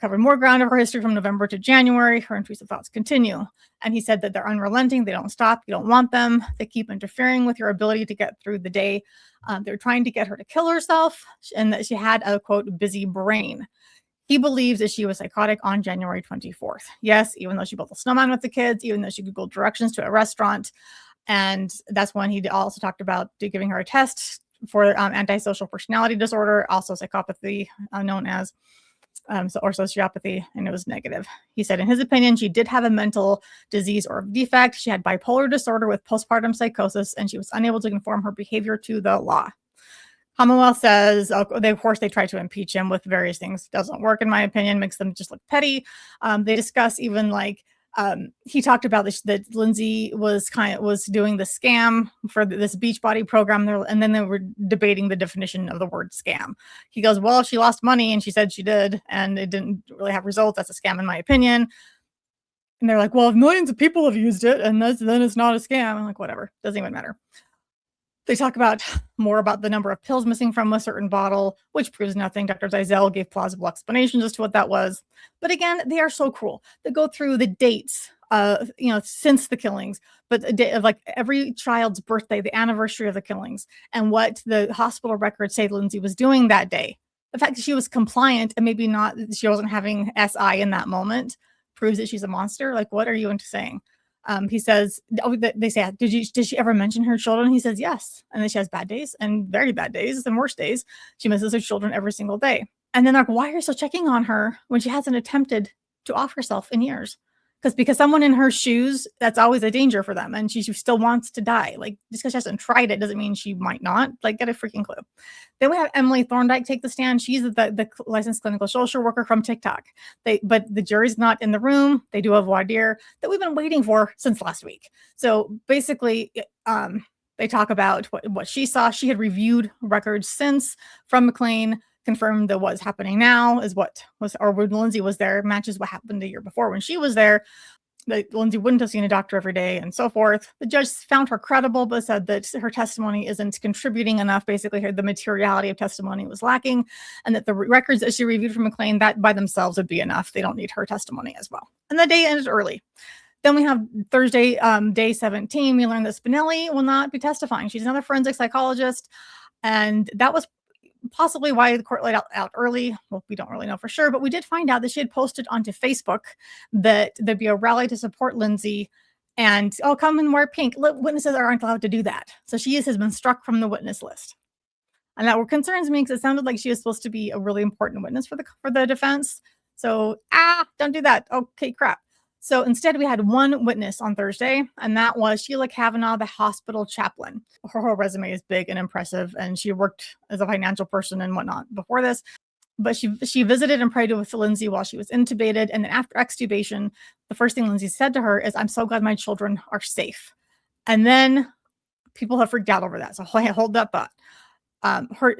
Covered more ground of her history from November to January. Her intrusive thoughts continue. And he said that they're unrelenting. They don't stop. You don't want them. They keep interfering with your ability to get through the day. They're trying to get her to kill herself and that she had a, quote, busy brain. He believes that she was psychotic on January 24th. Yes, even though she built a snowman with the kids, even though she Googled directions to a restaurant. And that's when he also talked about giving her a test for antisocial personality disorder, also psychopathy, known as, or sociopathy, and it was negative. He said, in his opinion, she did have a mental disease or defect. She had bipolar disorder with postpartum psychosis, and she was unable to conform her behavior to the law. Commonwealth says, of course, they try to impeach him with various things. Doesn't work, in my opinion, makes them just look petty. They discuss even like, he talked about this, that Lindsay was doing the scam for this Beachbody program there, and then they were debating the definition of the word scam. He goes, well, if she lost money and she said she did, and it didn't really have results, that's a scam in my opinion. And they're like, well, if millions of people have used it, and then it's not a scam. I'm like, whatever, doesn't even matter. They talk about more about the number of pills missing from a certain bottle, which proves nothing. Dr. Zeisel gave plausible explanations as to what that was. But again, they are so cruel. They go through the dates, since the killings, but a day of like every child's birthday, the anniversary of the killings, and what the hospital records say Lindsay was doing that day. The fact that she was compliant and maybe not, she wasn't having SI in that moment, proves that she's a monster. Like, what are you into saying? He says, they say, did she ever mention her children? He says, yes. And then she has bad days and very bad days and worse days. She misses her children every single day. And then like, why are you still checking on her when she hasn't attempted to off herself in years? Because someone in her shoes, that's always a danger for them. And she still wants to die. Like, just because she hasn't tried it doesn't mean she might not. Like, get a freaking clue. Then we have Emily Thorndike take the stand. She's the licensed clinical social worker from TikTok. But the jury's not in the room. They do a voir dire that we've been waiting for since last week. So basically, they talk about what she saw. She had reviewed records since from McLean, confirmed that what's happening now is what was, or when Lindsay was there, matches what happened the year before when she was there. That Lindsay wouldn't have seen a doctor every day and so forth. The judge found her credible, but said that her testimony isn't contributing enough. Basically, the materiality of testimony was lacking, and that the records that she reviewed from McLean, that by themselves would be enough. They don't need her testimony as well. And the day ended early. Then we have Thursday, day 17. We learned that Spinelli will not be testifying. She's another forensic psychologist, and that was possibly why the court laid out early. Well, we don't really know for sure, but we did find out that she had posted onto Facebook that there'd be a rally to support Lindsay and, come and wear pink. Witnesses aren't allowed to do that. So she has been struck from the witness list. And that concerns me because it sounded like she was supposed to be a really important witness for the defense. So, don't do that. Okay, crap. So instead, we had one witness on Thursday, and that was Sheila Kavanaugh, the hospital chaplain. Her whole resume is big and impressive, and she worked as a financial person and whatnot before this. But she visited and prayed with Lindsay while she was intubated, and then after extubation, the first thing Lindsay said to her is, "I'm so glad my children are safe." And then people have freaked out over that, so hold that thought.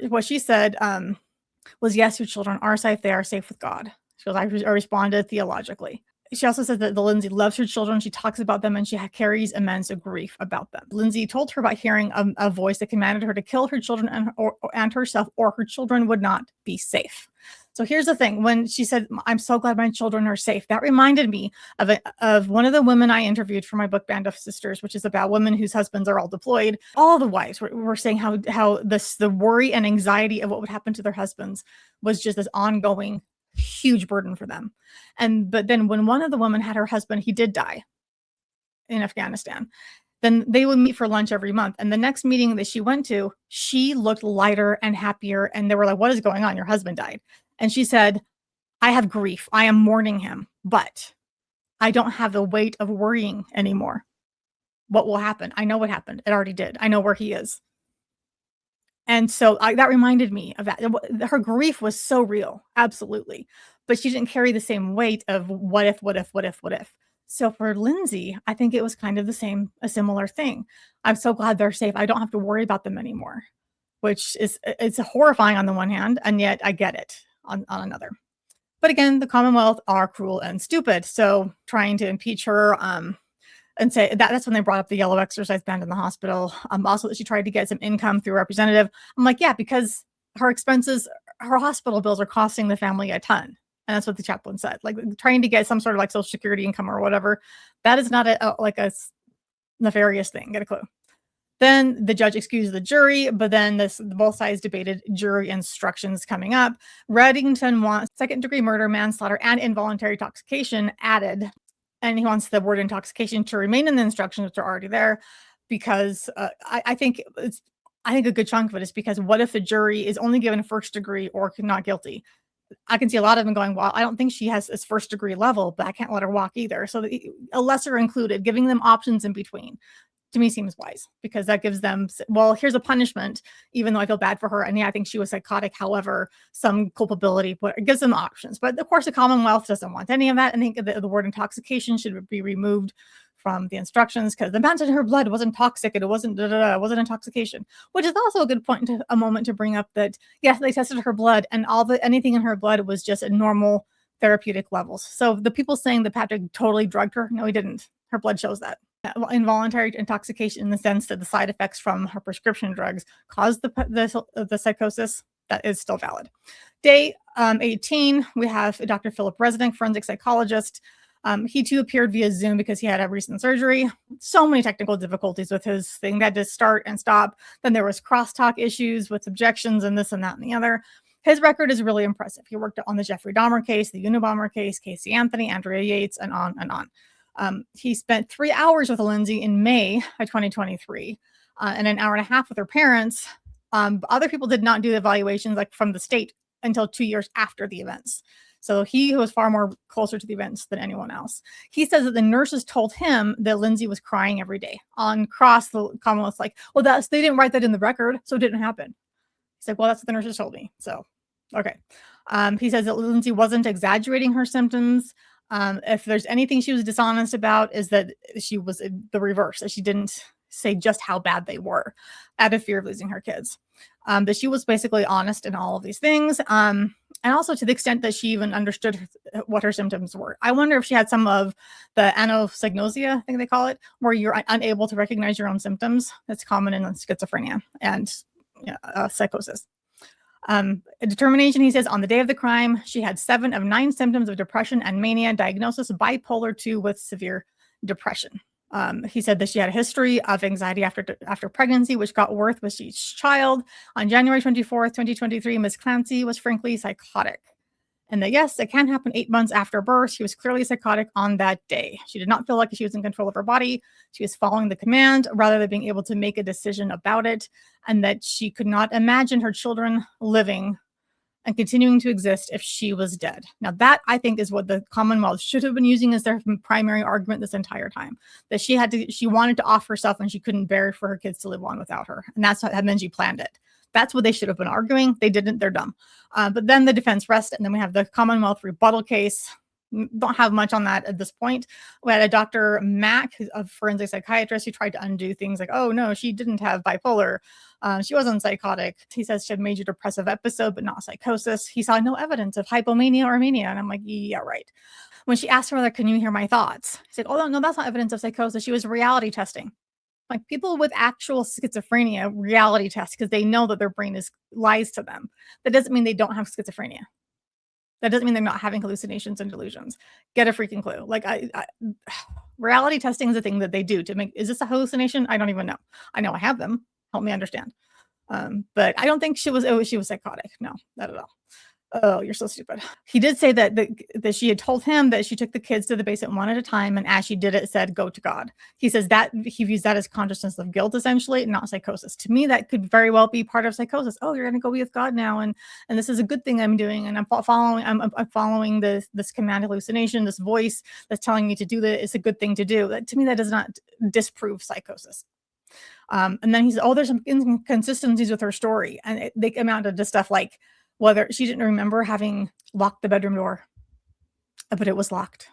What she said was, "Yes, your children are safe. They are safe with God." She goes, "I responded theologically." She also said that Lindsay loves her children. She talks about them and she carries immense grief about them. Lindsay told her about hearing a voice that commanded her to kill her children and herself, or her children would not be safe. So here's the thing. When she said, "I'm so glad my children are safe," that reminded me of one of the women I interviewed for my book, Band of Sisters, which is about women whose husbands are all deployed. All the wives were saying how the worry and anxiety of what would happen to their husbands was just this ongoing huge burden for them. But then when one of the women had her husband, he did die in Afghanistan. Then they would meet for lunch every month. And the next meeting that she went to, she looked lighter and happier. And they were like, "What is going on? Your husband died." And she said, "I have grief. I am mourning him, but I don't have the weight of worrying anymore. What will happen? I know what happened. It already did. I know where he is." And so that reminded me of that. Her grief was so real, absolutely. But she didn't carry the same weight of what if, what if, what if, what if. So for Lindsay, I think it was kind of a similar thing. I'm so glad they're safe. I don't have to worry about them anymore, which is, it's horrifying on the one hand, and yet I get it on another. But again, the Commonwealth are cruel and stupid. So trying to impeach her, and say that's when they brought up the yellow exercise band in the hospital. Also that she tried to get some income through a representative. I'm like, yeah, because her expenses, her hospital bills are costing the family a ton. And that's what the chaplain said. Like trying to get some sort of like social security income or whatever. That is not a nefarious thing. Get a clue. Then the judge excused the jury, but then both sides debated jury instructions coming up. Reddington wants second-degree murder, manslaughter, and involuntary intoxication added. And he wants the word intoxication to remain in the instructions, which are already there, because I think a good chunk of it is because what if the jury is only given first degree or not guilty? I can see a lot of them going, well, I don't think she has this first degree level, but I can't let her walk either. So a lesser included, giving them options in between, to me seems wise, because that gives them, well, here's a punishment, even though I feel bad for her. And yeah, I think she was psychotic. However, some culpability, but it gives them options. But of course, the Commonwealth doesn't want any of that. I think the word intoxication should be removed from the instructions, because the amount in her blood wasn't toxic and it wasn't it wasn't intoxication, which is also a good point a moment to bring up that, yes, they tested her blood and anything in her blood was just at normal therapeutic levels. So the people saying that Patrick totally drugged her, no, he didn't. Her blood shows that. Involuntary intoxication in the sense that the side effects from her prescription drugs caused the psychosis, that is still valid. Day 18, we have Dr. Philip Resnick, forensic psychologist. He too appeared via Zoom because he had a recent surgery. So many technical difficulties with his thing. That had to start and stop. Then there was crosstalk issues with objections and this and that and the other. His record is really impressive. He worked on the Jeffrey Dahmer case, the Unabomber case, Casey Anthony, Andrea Yates, and on and on. He spent 3 hours with Lindsay in May of 2023 and an hour and a half with her parents. Other people did not do the evaluations like from the state until 2 years after the events. So he was far more closer to the events than anyone else. He says that the nurses told him that Lindsay was crying every day. On cross, the Commonwealth's like, well, they didn't write that in the record, so it didn't happen. He's like, well, that's what the nurses told me. So, okay. He says that Lindsay wasn't exaggerating her symptoms. If there's anything she was dishonest about, is that she was the reverse, that she didn't say just how bad they were out of fear of losing her kids. That she was basically honest in all of these things. And also to the extent that she even understood what her symptoms were. I wonder if she had some of the anosognosia, I think they call it, where you're unable to recognize your own symptoms. That's common in schizophrenia and psychosis. A determination, he says, on the day of the crime, she had 7 of 9 symptoms of depression and mania, diagnosis bipolar 2 with severe depression. He said that she had a history of anxiety after pregnancy, which got worse with each child. On January 24th, 2023, Ms. Clancy was frankly psychotic. And that, yes, it can happen 8 months after birth. She was clearly psychotic on that day. She did not feel like she was in control of her body. She was following the command rather than being able to make a decision about it, and that she could not imagine her children living and continuing to exist if she was dead. Now that, I think, is what the Commonwealth should have been using as their primary argument this entire time, that she wanted to off herself and she couldn't bear for her kids to live on without her. And that's what meant she planned it. That's what they should have been arguing. They didn't. They're dumb. But then the defense rested, and then we have the Commonwealth rebuttal case. Don't have much on that at this point. We had a Dr. Mack, a forensic psychiatrist, who tried to undo things like, oh, no, she didn't have bipolar. She wasn't psychotic. He says she had major depressive episode, but not psychosis. He saw no evidence of hypomania or mania. And I'm like, yeah, right. When she asked her, can you hear my thoughts? He said, oh, no, that's not evidence of psychosis. She was reality testing. Like, people with actual schizophrenia reality test because they know that their brain lies to them. That doesn't mean they don't have schizophrenia. That doesn't mean they're not having hallucinations and delusions. Get a freaking clue. Reality testing is a thing that they do to make, is this a hallucination? I don't even know. I know I have them. Help me understand. But I don't think she was psychotic. No, not at all. Oh, you're so stupid. He did say that she had told him that she took the kids to the basement one at a time, and as she did it, said, go to God. He says that he views that as consciousness of guilt, essentially, not psychosis. To me, that could very well be part of psychosis. Oh, you're going to go be with God now, and this is a good thing I'm doing, and I'm following this command hallucination, this voice that's telling me to do that. It's a good thing to do. To me, that does not disprove psychosis. And then he said, oh, there's some inconsistencies with her story. And they amounted to stuff like whether she didn't remember having locked the bedroom door, but it was locked.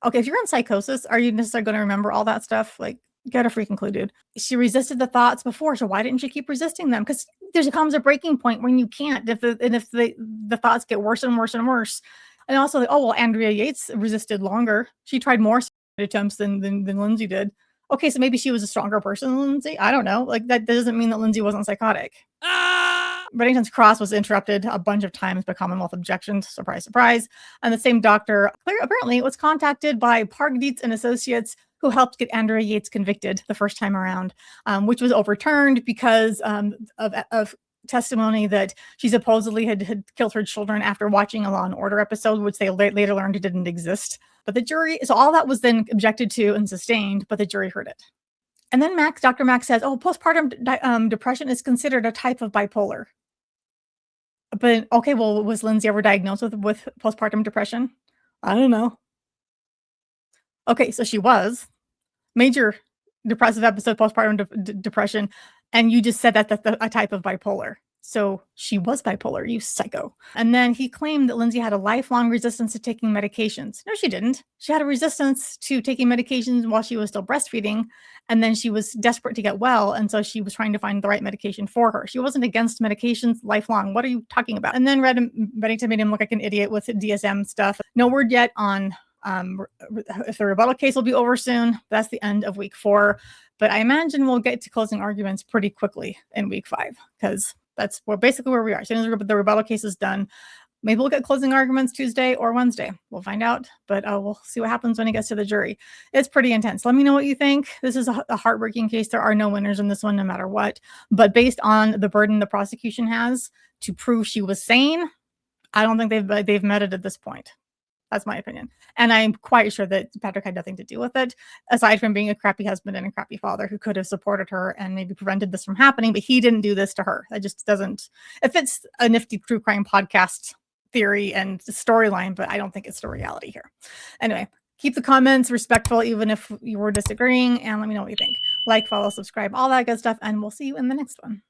Okay, if you're in psychosis, are you necessarily going to remember all that stuff? Like, get a freaking clue, dude. She resisted the thoughts before, so why didn't she keep resisting them? Because comes a breaking point when you can't. If the thoughts get worse and worse and worse, and also, oh well, Andrea Yates resisted longer. She tried more attempts than Lindsay did. Okay, so maybe she was a stronger person than Lindsay. I don't know. Like that doesn't mean that Lindsay wasn't psychotic. Bennington's cross was interrupted a bunch of times by Commonwealth objections. Surprise, surprise. And the same doctor apparently was contacted by Park Dietz and Associates, who helped get Andrea Yates convicted the first time around, which was overturned because of testimony that she supposedly had killed her children after watching a Law and Order episode, which they later learned didn't exist. But the jury, so all that was then objected to and sustained, but the jury heard it. And then Dr. Max says, oh, postpartum depression is considered a type of bipolar. But okay, well, was Lindsay ever diagnosed with postpartum depression? I don't know. Okay, so she was. Major depressive episode, postpartum depression, and you just said that's a type of bipolar. So she was bipolar, you psycho. And then he claimed that Lindsay had a lifelong resistance to taking medications. No, she didn't. She had a resistance to taking medications while she was still breastfeeding, and then she was desperate to get well, and so she was trying to find the right medication for her. She wasn't against medications lifelong. What are you talking about? And then Bennington made him look like an idiot with DSM stuff. No word yet on if the rebuttal case will be over soon. That's the end of week 4. But I imagine we'll get to closing arguments pretty quickly in week 5, because that's basically where we are. As soon as the rebuttal case is done, maybe we'll get closing arguments Tuesday or Wednesday. We'll find out, but we'll see what happens when it gets to the jury. It's pretty intense. Let me know what you think. This is a heartbreaking case. There are no winners in this one, no matter what. But based on the burden the prosecution has to prove she was sane, I don't think they've met it at this point. That's my opinion. And I'm quite sure that Patrick had nothing to do with it, aside from being a crappy husband and a crappy father who could have supported her and maybe prevented this from happening, but he didn't do this to her. That just doesn't, if it's a nifty true crime podcast theory and storyline, but I don't think it's the reality here. Anyway, keep the comments respectful, even if you were disagreeing, and let me know what you think. Like, follow, subscribe, all that good stuff, and we'll see you in the next one.